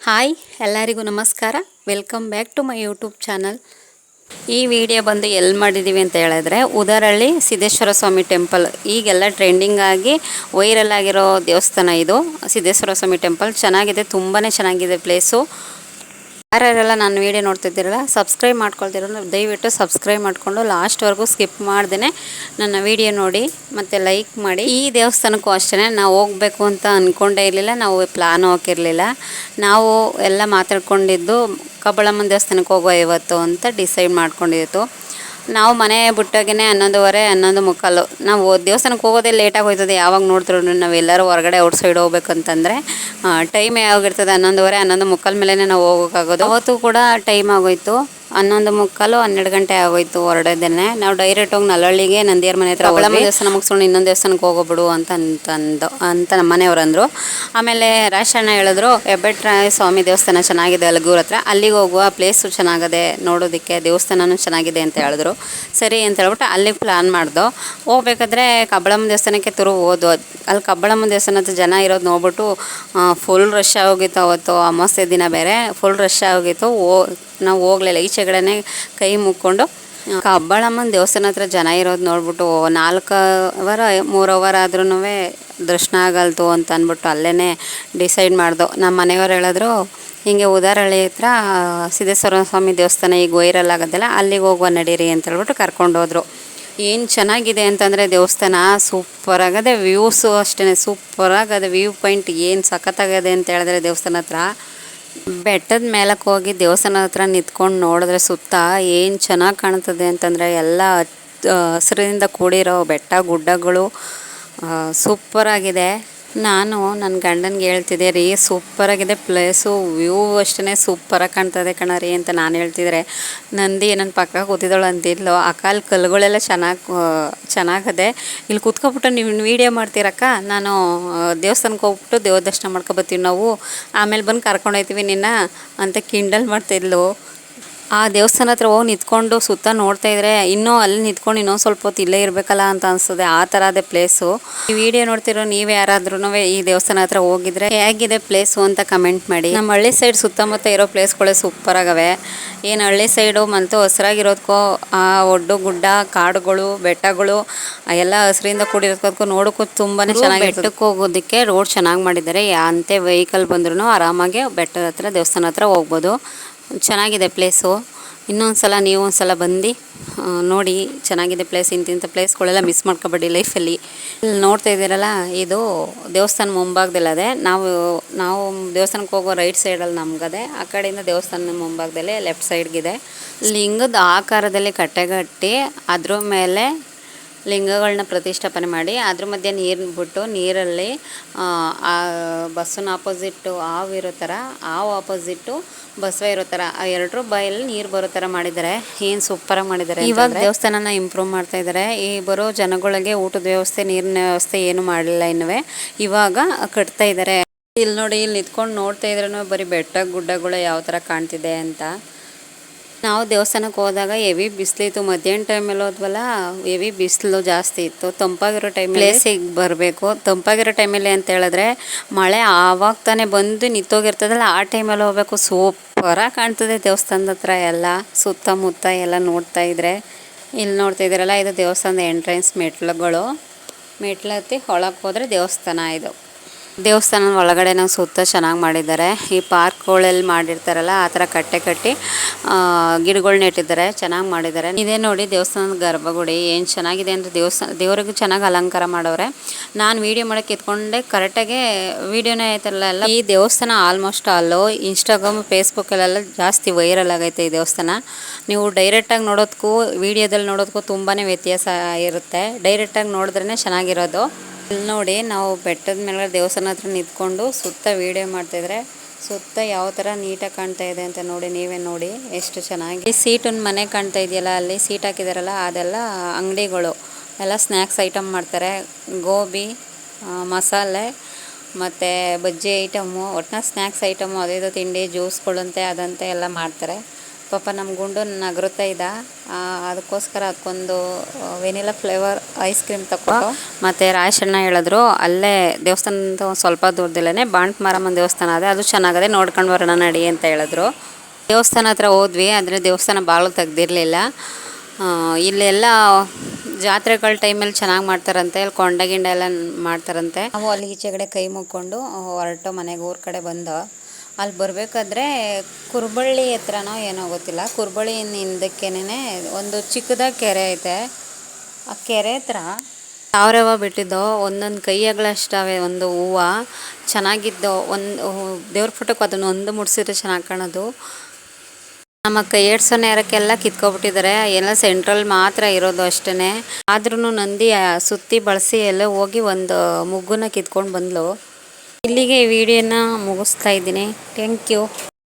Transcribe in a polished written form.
Hi ಎಲ್ಲರಿಗೂ ನಮಸ್ಕಾರ. Welcome back to my YouTube channel. ಈ ವಿಡಿಯೋ ಬಂದು ಎಲ್ಲಿ ಮಾಡಿದ್ದೀವಿ ಅಂತ ಹೇಳಿದ್ರೆ ಉದರಳ್ಳಿ ಸಿದ್ದೇಶ್ವರ ಸ್ವಾಮಿ ಟೆಂಪಲ್. ಈಗೆಲ್ಲ ಟ್ರೆಂಡಿಂಗ್ ಆಗಿ ವೈರಲ್ ಆಗಿರೋ ದೇವಸ್ಥಾನ ಇದು ಸಿದ್ದೇಶ್ವರ ಸ್ವಾಮಿ ಟೆಂಪಲ್. ಚೆನ್ನಾಗಿದೆ, ತುಂಬಾ ಚೆನ್ನಾಗಿದೆ ಪ್ಲೇಸು. ಯಾರ್ಯಾರೆಲ್ಲ ನಾನು ವೀಡಿಯೋ ನೋಡ್ತಿದ್ದೀರಲ್ಲ ಸಬ್ಸ್ಕ್ರೈಬ್ ಮಾಡ್ಕೊಳ್ತಿರೋ ದಯವಿಟ್ಟು ಸಬ್ಸ್ಕ್ರೈಬ್ ಮಾಡಿಕೊಂಡು ಲಾಸ್ಟ್ವರೆಗೂ ಸ್ಕಿಪ್ ಮಾಡ್ದೇ ನನ್ನ ವೀಡಿಯೋ ನೋಡಿ ಮತ್ತು ಲೈಕ್ ಮಾಡಿ. ಈ ದೇವಸ್ಥಾನಕ್ಕೂ ಅಷ್ಟೇ ನಾವು ಹೋಗಬೇಕು ಅಂತ ಅಂದ್ಕೊಂಡೇ ಇರಲಿಲ್ಲ, ನಾವು ಪ್ಲ್ಯಾನ್ ಹಾಕಿರಲಿಲ್ಲ. ನಾವು ಎಲ್ಲ ಮಾತಾಡ್ಕೊಂಡಿದ್ದು ಕಬ್ಬಳಮ್ಮನ ದೇವಸ್ಥಾನಕ್ಕೆ ಹೋಗೋ ಇವತ್ತು ಅಂತ ಡಿಸೈಡ್ ಮಾಡ್ಕೊಂಡಿತ್ತು. ನಾವು ಮನೆ ಬಿಟ್ಟಾಗೇ 11:15 11:45 ನಾವು ದೇವಸ್ಥಾನಕ್ಕೆ ಹೋಗೋದೇ ಲೇಟಾಗಿ ಹೋಯ್ತದೆ. ಯಾವಾಗ ನೋಡ್ತಿರೋ ನಾವು ಎಲ್ಲರೂ ಹೊರಗಡೆ ಔಟ್ ಸೈಡ್ ಹೋಗ್ಬೇಕಂತಂದರೆ ಟೈಮ್ ಯಾವಾಗಿರ್ತದೆ 11:15 11:45 ಮೇಲೆ ನಾವು ಹೋಗೋಕ್ಕಾಗೋದು. ಅವತ್ತು ಕೂಡ ಟೈಮ್ ಆಗೋಯ್ತು, 11:45 12 ಗಂಟೆ ಆಗೋಯ್ತು ಹೊರಡೋದೇನೆ. ನಾವು ಡೈರೆಕ್ಟ್ ಹೋಗಿ ನಲ್ಲಹಳ್ಳಿಗೆ ನಂದಿಯರ ಮನೆ ಹತ್ರ ಕಬ್ಬಳಮ್ಮ ದೇವಸ್ಥಾನ ಮುಗಿಸ್ಕೊಂಡು ಇನ್ನೊಂದು ದೇವಸ್ಥಾನಕ್ಕೆ ಹೋಗೋಬಿಡು ಅಂತ ನಮ್ಮ ಮನೆಯವ್ರು ಅಂದರು. ಆಮೇಲೆ ರಾಶಣ್ಣ ಹೇಳಿದ್ರು ಹೆಬ್ಬೆಟ್ರಾಯ ಸ್ವಾಮಿ ದೇವಸ್ಥಾನ ಚೆನ್ನಾಗಿದೆ ಅಲ್ಗೂರ್ ಹತ್ರ, ಅಲ್ಲಿಗೆ ಹೋಗುವ, ಪ್ಲೇಸು ಚೆನ್ನಾಗಿದೆ ನೋಡೋದಕ್ಕೆ, ದೇವಸ್ಥಾನವೂ ಚೆನ್ನಾಗಿದೆ ಅಂತ ಹೇಳಿದ್ರು. ಸರಿ ಅಂತ ಹೇಳ್ಬಿಟ್ಟು ಅಲ್ಲಿಗೆ ಪ್ಲ್ಯಾನ್ ಮಾಡ್ದೋ. ಹೋಗ್ಬೇಕಾದ್ರೆ ಕಬ್ಬಳಮ್ಮ ದೇವಸ್ಥಾನಕ್ಕೆ ಹೋದ್ವು. ಅಲ್ಲಿ ಕಬ್ಬಳಮ್ಮ ದೇವಸ್ಥಾನ ಹತ್ರ ಜನ ಇರೋದು ನೋಡ್ಬಿಟ್ಟು ಫುಲ್ ರಶ್ ಆಗೋಗಿತ್ತು. ಅವತ್ತು ಅಮಾವಾಸ್ಯೆ ದಿನ ಬೇರೆ ಫುಲ್ ರಶ್ ಆಗೋಗಿತ್ತು. ನಾವು ಹೋಗಲಿಲ್ಲ, ಈಚೆಗಡೆ ಕೈ ಮುಕ್ಕೊಂಡು ಕಬ್ಬಳಮ್ಮನ ದೇವಸ್ಥಾನ ಹತ್ರ ಜನ ಇರೋದು ನೋಡ್ಬಿಟ್ಟು 4 ಅವರ್ 3 ಅವರ್ ಆದ್ರೂ ದರ್ಶನ ಆಗಲ್ತು ಅಂತ ಅಂದ್ಬಿಟ್ಟು ಅಲ್ಲೇ ಡಿಸೈಡ್ ಮಾಡ್ದೋ. ನಮ್ಮ ಮನೆಯವ್ರು ಹೇಳಿದ್ರು ಹಿಂಗೆ ಉದಾರಳ್ಳಿ ಹತ್ರ ಸಿದ್ದೇಶ್ವರ ಸ್ವಾಮಿ ದೇವಸ್ಥಾನ ಈಗ ವೈರಲ್ ಆಗೋದಲ್ಲ, ಅಲ್ಲಿಗೆ ಹೋಗುವ ನಡೀರಿ ಅಂತ ಹೇಳ್ಬಿಟ್ಟು ಕರ್ಕೊಂಡೋದ್ರು. ಏನು ಚೆನ್ನಾಗಿದೆ ಅಂತಂದರೆ ದೇವಸ್ಥಾನ ಸೂಪರಾಗದೆ, ವ್ಯೂಸು ಅಷ್ಟೇ ಸೂಪರಾಗದೆ. ವ್ಯೂ ಪಾಯಿಂಟ್ ಏನು ಸಖತ್ತಾಗಿದೆ ಅಂತ ಹೇಳಿದ್ರೆ ದೇವಸ್ಥಾನ ಹತ್ರ ಬೆಟ್ಟದ ಮೇಲಕ್ಕೆ ಹೋಗಿ ದೇವಸ್ಥಾನ ಹತ್ರ ನಿಂತ್ಕೊಂಡು ನೋಡಿದ್ರೆ ಸುತ್ತ ಏನು ಚೆನ್ನಾಗಿ ಕಾಣ್ತದೆ ಅಂತಂದರೆ ಎಲ್ಲ ಹಸಿರಿಂದ ಕೂಡಿರೋ ಬೆಟ್ಟ ಗುಡ್ಡಗಳು ಸೂಪರಾಗಿದೆ. ನಾನು ನನ್ನ ಗಂಡನಿಗೆ ಹೇಳ್ತಿದ್ದೆ ರೀ ಸೂಪರಾಗಿದೆ ಪ್ಲೇಸು, ವ್ಯೂ ಅಷ್ಟೇ ಸೂಪರಾಗಿ ಕಾಣ್ತದೆ ಕಣರಿ ಅಂತ ನಾನು ಹೇಳ್ತಿದ್ರೆ, ನಂದಿ ನನ್ನ ಪಕ್ಕ ಕೂತಿದ್ದಳು ಅಂತಿದ್ಲು, ಅಕಾಲ್ ಕಲ್ಲುಗಳೆಲ್ಲ ಚೆನ್ನಾಗದೆ, ಇಲ್ಲಿ ಕೂತ್ಕೊಬಿಟ್ಟು ನೀವು ವೀಡಿಯೋ ಮಾಡ್ತೀರಕ್ಕ, ನಾನು ದೇವಸ್ಥಾನಕ್ಕೆ ಹೋಗ್ಬಿಟ್ಟು ದೇವ್ರ ದರ್ಶನ ಮಾಡ್ಕೊಬತ್ತೀವಿ ನಾವು, ಆಮೇಲೆ ಬಂದು ಕರ್ಕೊಂಡೋಗ್ತೀವಿ ನಿನ್ನ ಅಂತ ಕಿಂಡಲ್ ಮಾಡ್ತಿದ್ಲು. ಆ ದೇವಸ್ಥಾನ ಹತ್ರ ಹೋಗಿ ನಿಂತ್ಕೊಂಡು ಸುತ್ತ ನೋಡ್ತಾ ಇದ್ರೆ ಇನ್ನೂ ಅಲ್ಲಿ ನಿಂತ್ಕೊಂಡು ಇನ್ನೊಂದು ಸ್ವಲ್ಪ ಹೊತ್ತು ಇಲ್ಲೇ ಇರಬೇಕಲ್ಲ ಅಂತ ಅನಿಸ್ತದೆ. ಆ ಥರ ಅದೇ ಪ್ಲೇಸು. ಈ ವಿಡಿಯೋ ನೋಡ್ತಿರೋ ನೀವು ಯಾರಾದ್ರೂ ಈ ದೇವಸ್ಥಾನ ಹತ್ರ ಹೋಗಿದ್ರೆ ಹೇಗಿದೆ ಪ್ಲೇಸು ಅಂತ ಕಮೆಂಟ್ ಮಾಡಿ. ನಮ್ಮ ಹಳ್ಳಿ ಸೈಡ್ ಸುತ್ತಮುತ್ತ ಇರೋ ಪ್ಲೇಸ್ಗಳೇ ಸೂಪರಾಗವೆ. ಏನು ಹಳ್ಳಿ ಸೈಡು ಮತ್ತು ಹಸಿರಾಗಿರೋದಕ್ಕೂ ಆ ಒಡ್ಡು ಗುಡ್ಡ ಕಾಡುಗಳು ಬೆಟ್ಟಗಳು ಎಲ್ಲ ಹಸಿರಿಂದ ಕೂಡಿರೋದಕ್ಕೂ ನೋಡೋಕ್ಕೂ ತುಂಬಾ ಚೆನ್ನಾಗಿ. ಬೆಟ್ಟಕ್ಕೆ ಹೋಗೋದಕ್ಕೆ ರೋಡ್ ಚೆನ್ನಾಗಿ ಮಾಡಿದ್ದಾರೆ, ಅಂತೆ ವೆಹಿಕಲ್ ಬಂದ್ರೂ ಆರಾಮಾಗಿ ಬೆಟ್ಟದ ಹತ್ರ ದೇವಸ್ಥಾನ ಹತ್ರ ಹೋಗ್ಬೋದು. ಚೆನ್ನಾಗಿದೆ ಪ್ಲೇಸು. ಇನ್ನೊಂದು ಸಲ ನೀವು ಒಂದು ಸಲ ಬಂದು ನೋಡಿ, ಚೆನ್ನಾಗಿದೆ ಪ್ಲೇಸ್. ಇಂತಿಂಥ ಪ್ಲೇಸ್ಗಳೆಲ್ಲ ಮಿಸ್ ಮಾಡ್ಕೊಬೇಡಿ ಲೈಫಲ್ಲಿ. ಇಲ್ಲಿ ನೋಡ್ತಾ ಇದ್ದೀರಲ್ಲ ಇದು ದೇವಸ್ಥಾನ ಮುಂಭಾಗದಲ್ಲದೆ, ನಾವು ದೇವಸ್ಥಾನಕ್ಕೆ ಹೋಗೋ ರೈಟ್ ಸೈಡಲ್ಲಿ ನಮಗದೆ, ಆ ಕಡೆಯಿಂದ ದೇವಸ್ಥಾನದ ಮುಂಭಾಗದಲ್ಲೇ ಲೆಫ್ಟ್ ಸೈಡ್ಗಿದೆ. ಲಿಂಗದ ಆಕಾರದಲ್ಲಿ ಕಟ್ಟೆಗಟ್ಟಿ ಅದ್ರ ಮೇಲೆ ಲಿಂಗಗಳನ್ನ ಪ್ರತಿಷ್ಠಾಪನೆ ಮಾಡಿ ಅದ್ರ ಮಧ್ಯೆ ನೀರು ಬಿಟ್ಟು ನೀರಲ್ಲಿ ಬಸ್ಸನ್ನ ಆಪೋಸಿಟ್ಟು ಹಾವು ಇರೋ ಥರ, ಹಾವು ಆಪೋಸಿಟ್ಟು ಬಸವ ಇರೋ ಥರ, ಆ ಎರಡರ ಬಾಯಲ್ಲಿ ನೀರು ಬರೋ ಥರ ಮಾಡಿದ್ದಾರೆ. ಏನು ಸೂಪರಾಗಿ ಮಾಡಿದ್ದಾರೆ. ಇವಾಗ ದೇವಸ್ಥಾನನ ಇಂಪ್ರೂವ್ ಮಾಡ್ತಾ ಇದ್ದಾರೆ. ಈ ಬರೋ ಜನಗಳಿಗೆ ಊಟದ ವ್ಯವಸ್ಥೆ ನೀರಿನ ವ್ಯವಸ್ಥೆ ಏನು ಮಾಡಲಿಲ್ಲ ಇನ್ನೂ, ಇವಾಗ ಕಟ್ತಾ ಇದ್ದಾರೆ. ಇಲ್ಲಿ ನೋಡಿ, ಇಲ್ಲಿ ನಿಂತ್ಕೊಂಡು ನೋಡ್ತಾ ಇದ್ರೂ ಬರೀ ಬೆಟ್ಟ ಗುಡ್ಡಗಳು ಯಾವ ಥರ ಕಾಣ್ತಿದೆ ಅಂತ. ನಾವು ದೇವಸ್ಥಾನಕ್ಕೆ ಹೋದಾಗ ಹೆವಿ ಬಿಸಿಲಿತ್ತು, ಮಧ್ಯಾಹ್ನ ಟೈಮಲ್ಲಿ ಹೋದ್ವಲ್ಲ ಹೆವಿ ಬಿಸಿಲು ಜಾಸ್ತಿ ಇತ್ತು. ತಂಪಾಗಿರೋ ಟೈಮಲ್ಲಿ ಪ್ಲೇಸಿಗೆ ಬರಬೇಕು. ತಂಪಾಗಿರೋ ಟೈಮಲ್ಲಿ ಅಂತ ಹೇಳಿದ್ರೆ ಮಳೆ ಆವಾಗ ತಾನೇ ಬಂದು ನಿಂತೋಗಿರ್ತದಲ್ಲ, ಆ ಟೈಮಲ್ಲಿ ಹೋಗ್ಬೇಕು. ಸೂಪರಾಗಿ ಕಾಣ್ತದೆ ದೇವಸ್ಥಾನದ ಹತ್ರ ಎಲ್ಲ ಸುತ್ತಮುತ್ತ ಎಲ್ಲ ನೋಡ್ತಾ ಇದ್ರೆ. ಇಲ್ಲಿ ನೋಡ್ತಾ ಇದ್ದೀರಲ್ಲ ಇದು ದೇವಸ್ಥಾನದ ಎಂಟ್ರೆನ್ಸ್ ಮೆಟ್ಲುಗಳು. ಮೆಟ್ಲು ಹತ್ತಿ ಒಳಗೆ ಹೋದರೆ ದೇವಸ್ಥಾನ. ಇದು ದೇವಸ್ಥಾನದ ಒಳಗಡೆ ನಾವು ಸುತ್ತ ಚೆನ್ನಾಗಿ ಮಾಡಿದ್ದಾರೆ. ಈ ಪಾರ್ಕ್ಗಳಲ್ಲಿ ಮಾಡಿರ್ತಾರಲ್ಲ ಆ ಥರ ಕಟ್ಟಿ ಗಿಡಗಳು ನೆಟ್ಟಿದ್ದಾರೆ, ಚೆನ್ನಾಗಿ ಮಾಡಿದ್ದಾರೆ. ಇದೇ ನೋಡಿ ದೇವಸ್ಥಾನದ ಗರ್ಭಗುಡಿ ಏನು ಚೆನ್ನಾಗಿದೆ ಅಂದರೆ ದೇವರಿಗೆ ಚೆನ್ನಾಗಿ ಅಲಂಕಾರ ಮಾಡವ್ರೆ. ನಾನು ವೀಡಿಯೋ ಮಾಡೋಕ್ಕೆ ಎತ್ಕೊಂಡೆ ಕರೆಕ್ಟಾಗಿ ವೀಡಿಯೋನೇ ಆಯ್ತಲ್ಲ ಎಲ್ಲ. ಈ ದೇವಸ್ಥಾನ ಆಲ್ಮೋಸ್ಟ್ ಅಲ್ಲೋ ಇನ್ಸ್ಟಾಗ್ರಾಮ್ ಫೇಸ್ಬುಕ್ಕಲ್ಲೆಲ್ಲ ಜಾಸ್ತಿ ವೈರಲ್ ಆಗೈತೆ ಈ ದೇವಸ್ಥಾನ. ನೀವು ಡೈರೆಕ್ಟಾಗಿ ನೋಡೋದಕ್ಕೂ ವೀಡಿಯೋದಲ್ಲಿ ನೋಡೋದಕ್ಕೂ ತುಂಬಾ ವ್ಯತ್ಯಾಸ ಇರುತ್ತೆ. ಡೈರೆಕ್ಟಾಗಿ ನೋಡಿದ್ರೇ ಚೆನ್ನಾಗಿರೋದು. ಇಲ್ಲಿ ನೋಡಿ, ನಾವು ಬೆಟ್ಟದ ಮೇಲೆ ದೇವಸ್ಥಾನ ಹತ್ರ ನಿಂತ್ಕೊಂಡು ಸುತ್ತ ವೀಡಿಯೋ ಮಾಡ್ತಾಯಿದ್ರೆ ಸುತ್ತ ಯಾವ ಥರ ನೀಟಾಗಿ ಕಾಣ್ತಾ ಇದೆ ಅಂತ ನೋಡಿ, ನೀವೇ ನೋಡಿ ಎಷ್ಟು ಚೆನ್ನಾಗಿ. ಸೀಟನ್ನು ಮನೆ ಕಾಣ್ತಾ ಇದೆಯಲ್ಲ, ಅಲ್ಲಿ ಸೀಟ್ ಹಾಕಿದಾರಲ್ಲ ಅದೆಲ್ಲ ಅಂಗಡಿಗಳು, ಎಲ್ಲ ಸ್ನ್ಯಾಕ್ಸ್ ಐಟಮ್ ಮಾಡ್ತಾರೆ. ಗೋಬಿ ಮಸಾಲೆ ಮತ್ತು ಬಜ್ಜಿ ಐಟಮು, ಒಟ್ಟಿನ ಸ್ನ್ಯಾಕ್ಸ್ ಐಟಮು, ಅದೇದೋ ತಿಂಡಿ ಜ್ಯೂಸ್ಗಳಂತೆ ಅದಂತೆ ಎಲ್ಲ ಮಾಡ್ತಾರೆ. ಪಾಪ ನಮ್ಮ ಗುಂಡು ನಗರುತ್ತಾ ಇದ್ದ, ಅದಕ್ಕೋಸ್ಕರ ಅದಕ್ಕೊಂದು ವೆನಿಲಾ ಫ್ಲೇವರ್ ಐಸ್ ಕ್ರೀಮ್ ತಗೊಂಡು. ಮತ್ತು ರಾಯಶಣ್ಣ ಹೇಳಿದ್ರು ಅಲ್ಲೇ ದೇವಸ್ಥಾನದ ಸ್ವಲ್ಪ ದೂರದಲ್ಲೇ ಬಾಂಟ್ ಮಾರಮ್ಮನ ದೇವಸ್ಥಾನ ಅದೇ, ಅದು ಚೆನ್ನಾಗದೆ ನೋಡ್ಕೊಂಡು ಬರೋಣ ನಡಿ ಅಂತ ಹೇಳಿದ್ರು. ದೇವಸ್ಥಾನ ಹತ್ರ ಹೋದ್ವಿ, ಆದರೆ ದೇವಸ್ಥಾನ ಬಾಗಿಲು ತೆಗ್ದಿರಲಿಲ್ಲ. ಇಲ್ಲೆಲ್ಲ ಜಾತ್ರೆಗಳ ಟೈಮಲ್ಲಿ ಚೆನ್ನಾಗಿ ಮಾಡ್ತಾರಂತೆ, ಇಲ್ಲಿ ಕೊಂಡ ಗಿಂಡ ಎಲ್ಲ ಮಾಡ್ತಾರಂತೆ. ನಾವು ಅಲ್ಲಿ ಈಚೆಗಡೆ ಕೈ ಮುಕ್ಕೊಂಡು ಹೊರಟು ಮನೆಗೆ ಊರ ಕಡೆ ಬಂದು, ಅಲ್ಲಿ ಬರಬೇಕಾದ್ರೆ ಕುರುಬಳ್ಳಿ ಹತ್ರನೋ ಏನೋ ಗೊತ್ತಿಲ್ಲ, ಕುರುಬಳ್ಳಿ ಹಿಂದಕ್ಕೇನೆ ಒಂದು ಚಿಕ್ಕದಾಗಿ ಕೆರೆ ಐತೆ. ಆ ಕೆರೆ ಹತ್ರ ಸಾವಿರವ ಬಿಟ್ಟಿದ್ದು ಒಂದೊಂದು ಕೈ ಅಗಲಷ್ಟವೆ, ಒಂದು ಹೂವು ಚೆನ್ನಾಗಿದ್ದು. ಒಂದು ದೇವ್ರ ಫೋಟೋಕ್ಕೆ ಅದನ್ನು ಒಂದು ಮುಡಿಸಿದ್ರೆ ಚೆನ್ನಾಗಿ ಕಾಣೋದು. ನಮ್ಮ ಕೈ ಏಡ್ಸೋ ನೇರಕ್ಕೆಲ್ಲ ಕಿತ್ಕೊಬಿಟ್ಟಿದ್ದಾರೆ, ಎಲ್ಲ ಸೆಂಟ್ರಲ್ ಮಾತ್ರ ಇರೋದು ಅಷ್ಟೇ. ಆದ್ರೂ ನಂದಿ ಸುತ್ತಿ ಬಳಸಿ ಎಲ್ಲ ಹೋಗಿ ಒಂದು ಮುಗ್ಗನ್ನ ಕಿತ್ಕೊಂಡು ಬಂದ್ಲು. ಇಲ್ಲಿಗೆ ಈ ವಿಡಿಯೋನ ಮುಗಿಸ್ತಾ ಇದ್ದೀನಿ. Thank you.